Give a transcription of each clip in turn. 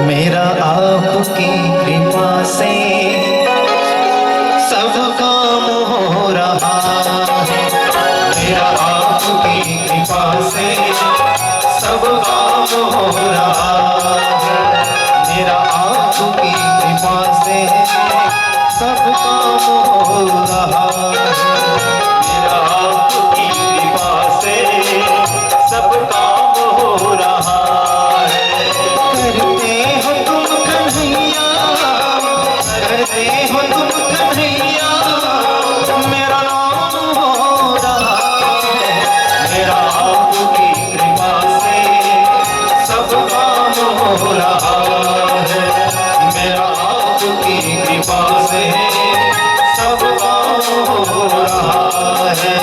मेरा आपकी कृपा से सब काम हो रहा है। मेरा आपकी कृपा से सब काम हो रहा है। मेरा आपकी कृपा से सब काम हो रहा है। मेरा आपकी कृपा से सब काम हो रहा है। करते हो तुम कन्हैया, करते हो तुम कन्हैया, मेरा नाम हो रहा है। मेरा आपकी कृपा से सब काम हो रहा है। मेरा आपकी कृपा से सब काम हो रहा है।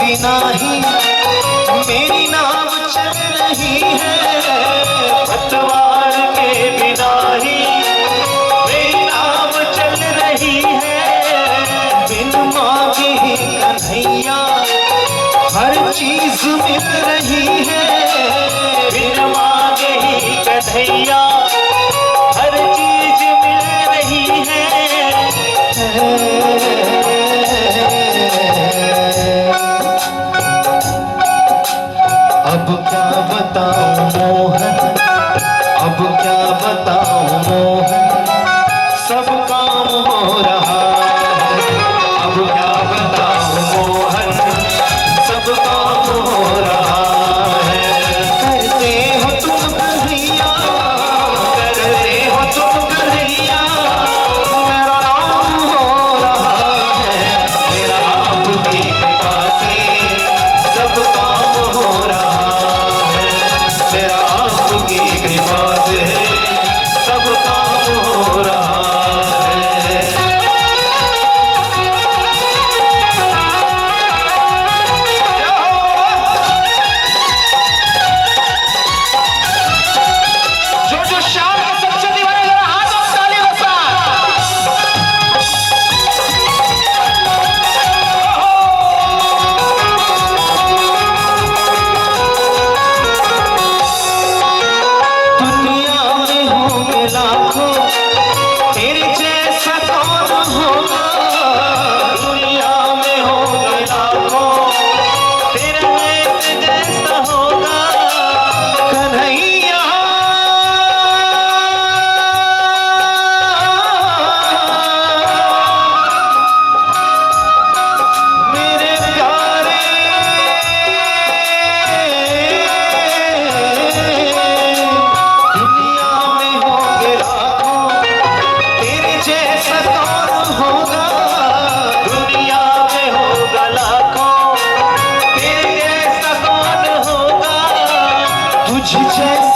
बिना ही मेरी नाव चल रही है। पतवार के बिना ही मेरी नाव चल रही है। बिन मांगे ही कन्हैया हर चीज मिल रही है। बिन मांगे ही कन्हैया हर चीज मिल रही है। अब क्या बताऊं मोहन, अब क्या बताऊं मोहन, सब काम हो रहा है। अब क्या बताऊं मोहन, सब काम हो रहा है। करते हो तुम कन्हैया, करते हो तुम कन्हैया, मेरा नाम हो रहा है। मेरा आपकी कृपा से सब काम हो रहा है। मेरा आपकी कृपा से सब काम हो रहा है। जो शाम का सबसे दीवाने जरा हाथ और ताली बसा। दुनिया में होंगे लाखों, तेरे जैसा कौन होगा। दुनिया में होंगे लाखों, तेरे जैसा होगा। कन्हैया मेरे प्यारे, दुनिया में होंगे लाखों, तेरे जैसा कौन होगा। दुनिया में होगा लाखों, तेरे जैसा कौन होगा। तुझ जैसा